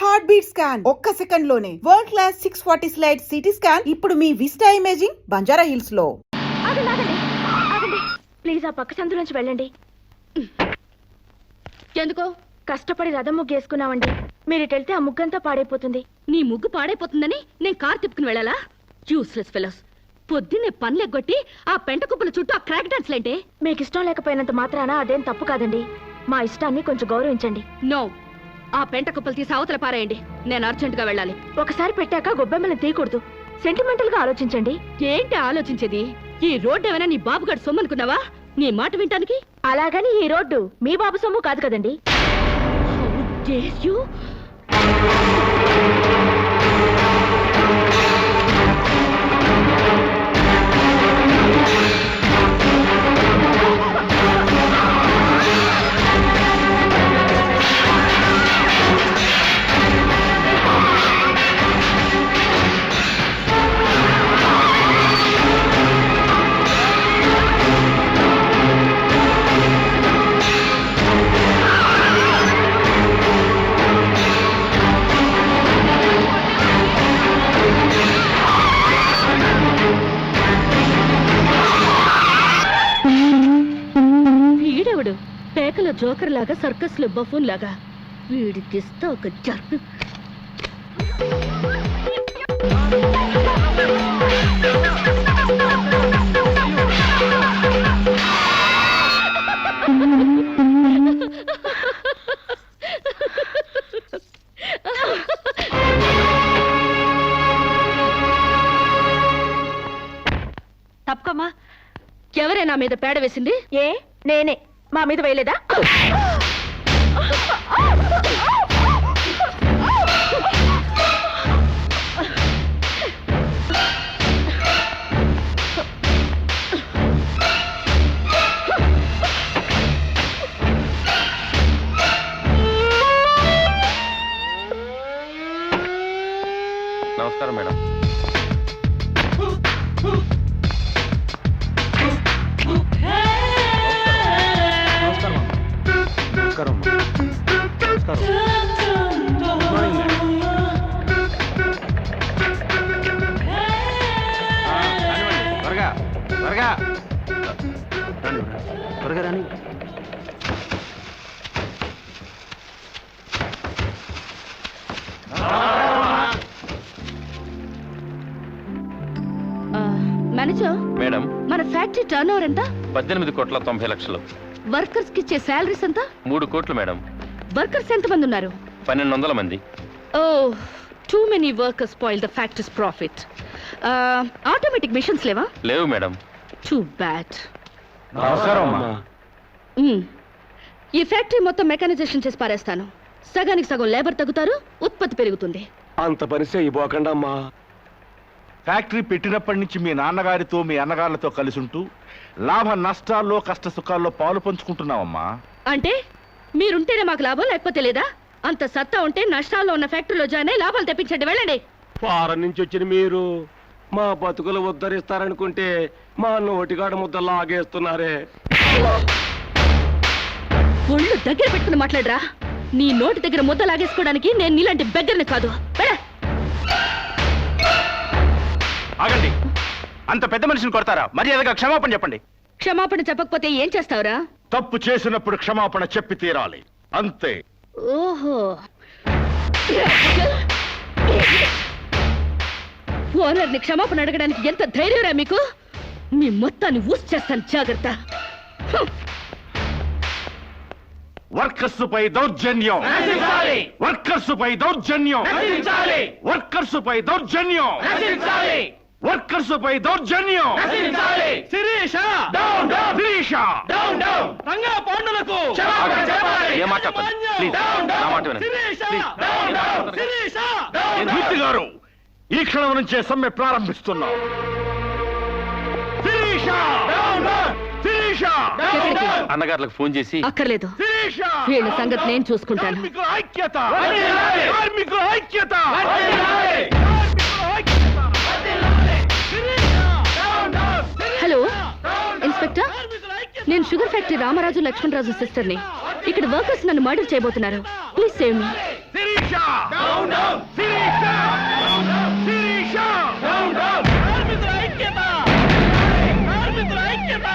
Heart beat scan ఒక్క second లోనే world class 640 slide CT scan ఇప్పుడు మీ విస్టా ఇమేజింగ్ బంజారా హిల్స్ లో. ప్లీజ్ ఆ పక్క సందులోంచి వెళ్ళండి. ఎందుకో కష్టపడి రథం ముగ్గు వేసుకున్నామండి. మీరు ఇటు వెళ్తే ఆ ముగ్గంతా పాడైపోతుంది. నీ ముగ్గు పాడైపోతుందని నేను కార్ తిప్పుకుని వెళ్ళాలా? Useless fellows. పొద్దున్నే పనులెగ్గొట్టి ఆ పెంట కుప్పల చుట్టూ ఆ క్రాక్ డాన్స్ లేంటే? మీకు ఇష్టం లేకపోయినంత మాత్రాన అదేం తప్పు కాదండి. మా ఇష్టాన్ని కొంచెం గౌరవించండి. నో, ఆ పెంట కుప్పలు తీసి అవతల పారేయండి. నేను అర్జెంటుగా వెళ్ళాలి. ఒకసారి పెట్టాక గొబ్బెమ్మని తీయకూడదు. సెంటిమెంటల్ గా ఆలోచించండి. ఏంటి ఆలోచించేది? ఈ రోడ్డు ఏమైనా నీ బాబుగాడు సొమ్ము అనుకున్నావా నీ మాట వింటానికి? అలాగని ఈ రోడ్డు మీ బాబు సొమ్ము కాదు కదండి. పేకల జోకర్ లాగా, సర్కస్ లో బఫూన్ లాగా వీడికిస్తా ఒక జర్క్. తప్పకమ్మా. ఎవరైనా మీద పేడ వేసింది? ఏ నేనే. మా మీద వేయలేదా? నమస్కారం మేడం. త్వరగా రాని. మేనేజర్ మేడం, మన ఫ్యాక్టరీ టర్న్ ఓవర్ ఎంత? 18,90,00,000. వర్కర్స్ కి ఇచ్చే శాలరీస్ ఎంత? 3 కోట్లు మేడం. వర్కర్స్ ఎంత మంది ఉన్నారు? 1200 మంది. Oh, too many workers spoil the factory's profit. Automatic machines లేవా? లేవు మేడం. Too bad. నమస్కారం. ఈ ఫ్యాక్టరీ మొత్తం మెకానైజేషన్ చేసి పారేస్తాను. సగానికి సగం లేబర్ తగ్గుతారు, ఉత్పత్తి పెరుగుతుంది. అంత పని చేయబోకండి అమ్మా. ఫ్యాక్టరీ పెట్టినప్పటి నుంచి మీ నాన్నగారితో మీ అన్నగారులతో కలిసి ఉంటూ లాభ నష్టాల్లో కష్ట సుఖాల్లో పాలు పంచుకుంటున్నావమ్మా. అంటే మీరుంటేనే మాకు లాభం, లేకపోతే లేదా? అంత సత్తా ఉంటే నష్టాల్లో ఉన్న ఫ్యాక్టరీలో జాయిన్ అయ్యి లాభాలు తెప్పించండి. వెళ్ళండి. ఫారం నుంచి వచ్చిన మీరు మా బతుకులు ఉద్ధరిస్తారనుకుంటే మా నోటిగాడ ముద్ద లాగేస్తున్నారే. ఒళ్ళు దగ్గర పెట్టుకుని మాట్లాడరా. నీ నోటి దగ్గర ముద్ద లాగేసుకోవడానికి నేను నీలాంటి బెగ్గర్ని కాదు. ఆగండి. అంత పెద్ద మనిషిని కొడతారా? మర్యాదగా క్షమాపణ చెప్పండి. క్షమాపణ చెప్పకపోతే ఏం చేస్తావురా? తప్పు చేసినప్పుడు క్షమాపణ చెప్పి తీరాలి, అంతే. ఓహో, ఓనర్ని క్షమాపణ అడగడానికి ఎంత ధైర్యరా మీకు? మీ మొత్తాన్ని ఊసి చేస్తాను, జాగ్రత్త. వర్కర్స్ పై దౌర్జన్యం, వర్కర్స్ పై దౌర్జన్యం, వర్కర్స్ పై దౌర్జన్యం, వర్కర్స్ పై దౌర్జన్యం. శిరీష, శిరీష, రంగా పాండులకు మూర్తి గారు, ఈ క్షణం నుంచే సమ్మె ప్రారంభిస్తున్నాం. శిరీష, శిరీష, అన్నగారులకు ఫోన్ చేసి అక్కర్లేదు. శిరీష, వీళ్ళ సంగతి నేను చూసుకుంటాను. కార్మికుల ఐక్యత, కార్మికుల ఐక్యత. హలో ఇన్స్పెక్టర్, నేను షుగర్ ఫ్యాక్టరీ రామరాజు లక్ష్మణరాజు సిస్టర్ని. ఇక్కడ వర్కర్స్ నన్ను మర్డర్ చేయబోతున్నారు. Please save me. Sirisha Sirisha Sirisha కార్మికుల ఐక్యత కార్మికుల ఐక్యత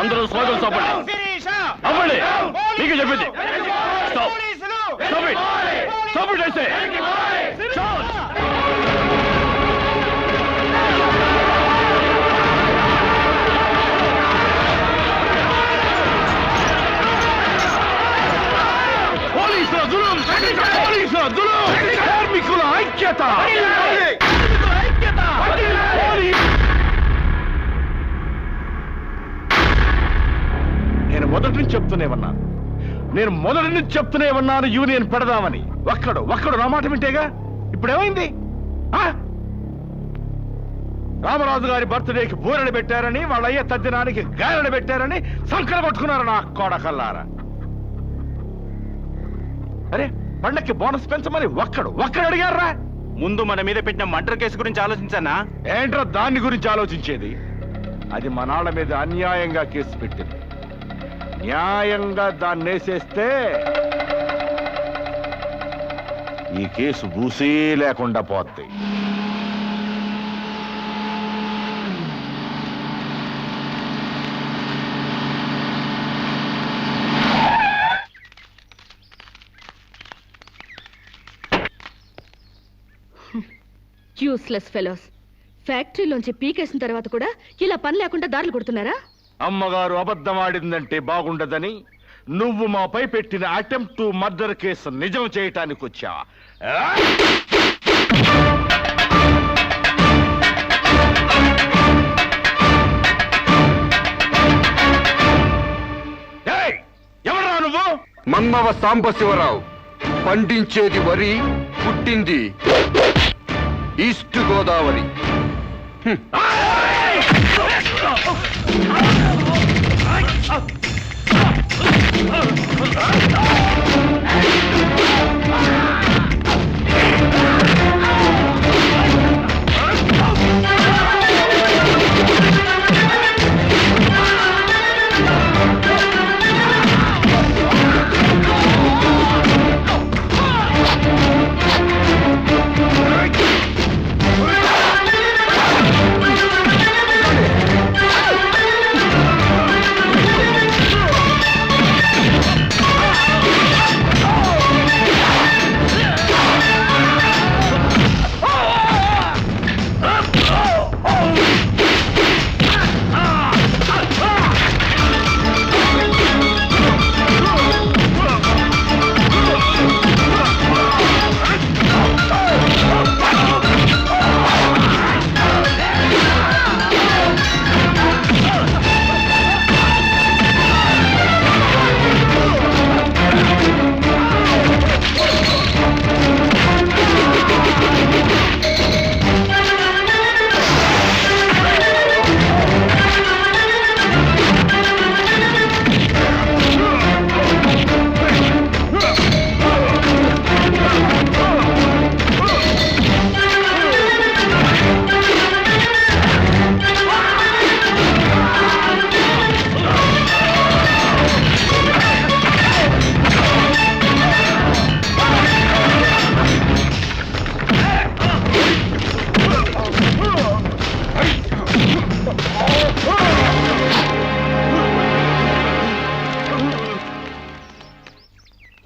అందరూ స్లోగన్ చెప్పండి అవ్వండి నీకు చెప్పింది కార్మికుల ఐక్యత నేను మొదటి నుంచి చెప్తూనే ఉన్నాను యూనియన్ పెడదామని. ఒక్కడు నా మాట వింటేగా. ఇప్పుడు ఏమైంది? రామరాజు గారి బర్త్డేకి బూరెలు పెట్టారని, వాళ్ళ అయ్య తద్దినానికి గారెలు పెట్టారని సంకర కొట్టుకున్నారు నా కోడకల్లారా. అరే పండక్కి బోనస్ పెంచమని ఒక్కడు అడిగారా? ముందు మన మీద పెట్టిన మర్డర్ కేసు గురించి ఆలోచించానా? ఏంట్రా దాన్ని గురించి ఆలోచించేది? అది మా నాన్న మీద అన్యాయంగా కేసు పెట్టింది. న్యాయంగా దాన్ని వేసేస్తే ఈ కేసు బూసే లేకుండా పోద్ది. Useless fellows. ఫ్యాక్టరీలోంచి పీకేసిన తర్వాత కూడా ఇలా పని లేకుండా దారులు కొడుతున్నారా? అమ్మగారు అబద్ధం ఆడిందంటే బాగుండదని నువ్వు మాపై పెట్టిన అటెంప్ట్ టు మర్డర్ కేసు నిజం చేయటానికి వచ్చావా? ఎవరా నువ్వు? మన్నవ సాంబశివరావు. పండించేది వరి, పుట్టింది ఈస్ట్ గోదావరి.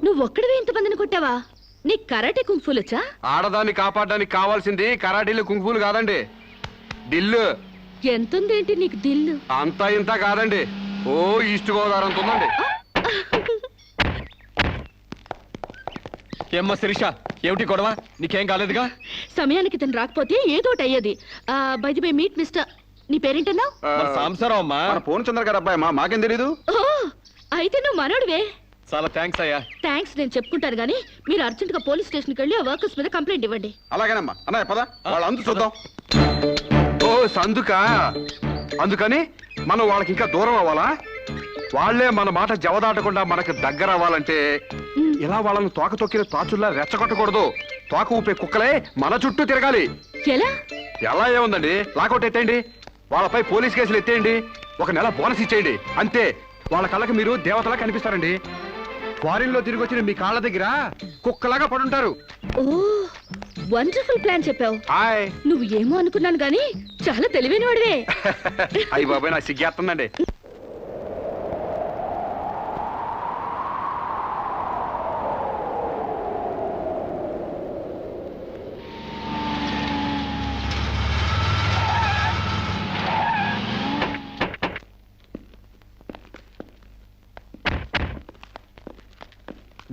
నువ్వొక్కడివే ఇంతమందిని కొట్టావా? నీ కరాటే కుంఫులొచ్చా? ఆడదాన్ని కాపాడడానికి కావాల్సింది కరాటీలు కుంకుపులు కాదండి, దిల్లు. ఎంతుందేంటి నీకు దిల్లు? అంతా ఇంత కాదండి, ఓ ఈస్ట్ గోదావరి అంత ఉందండి. ఏమ్మా శిరీష, ఏమిటి గొడవ? నీకేం కాలేదుగా? సమయానికి తను రాకపోతే ఏదోటి అయ్యేది. By the by meet mister, నీ పేరేంటన్నావు? సాంబశివరావు అమ్మా. మన పూర్ణచంద్ర గారు అబ్బాయి అమ్మా, మాకేం తెలీదు. ఓ అయితే నువ్వు మనోడివే. చాలా థ్యాంక్స్ అయ్యా. థ్యాంక్స్ నేను చెప్పుకుంటాను గానీ మీరు అర్జెంట్ గా పోలీస్ స్టేషన్కి వెళ్ళి ఆ వర్కర్స్ మీద కంప్లైంట్ ఇవ్వండి. అలాగేనమ్మా. అన్నయ్య పద, వాళ్ళ అందు చూద్దాం. ఓ సందుకా? అందుకని మనం వాళ్ళకి ఇంకా దూరం అవ్వాలా? వాళ్లే మన మాట జవదాటకుండా మనకు దగ్గర అవ్వాలంటే ఇలా వాళ్ళని తోక తొక్కిన తాచుల్లా రెచ్చగొట్టకూడదు. తోక ఊపే కుక్కలే మన చుట్టూ తిరగాలి. ఎలా? ఎలా ఏముందండి, లాకౌట్ ఎత్తేయండి, వాళ్ళపై పోలీస్ కేసులు ఎత్తేయండి. ఒక నెల బోనస్ ఇచ్చేయండి అంతే. వాళ్ళ కళ్ళకి మీరు దేవతలా కనిపిస్తారండి. ఫారిన్ లో తిరిగి వచ్చిన మీ కాళ్ళ దగ్గర కుక్కలాగా పడుంటారు. ఓ వండర్ఫుల్ ప్లాన్ చెప్పావు. హాయ్. నువ్వు ఏమో అనుకున్నాను గానీ చాలా తెలివైన వాడివే. అయ్యి బాబాయ్ నాకు సిగ్గేస్తుందండి.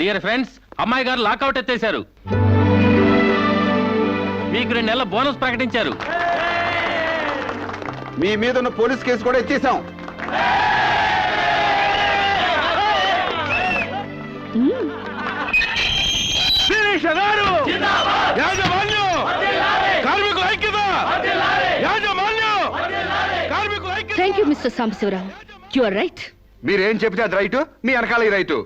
డియర్ ఫ్రెండ్స్, అమ్మాయి గారు లాకౌట్ ఎత్తేశారు. మీకు 2 నెలల బోనస్ ప్రకటించారు. మీ మీద ఉన్న పోలీస్ కేసు కూడా ఇచ్చేసాం. Thank you mister Sambasivarao. You are right. మీరేం చెప్తే అది రైటు, మీ వెనకాల రైటు.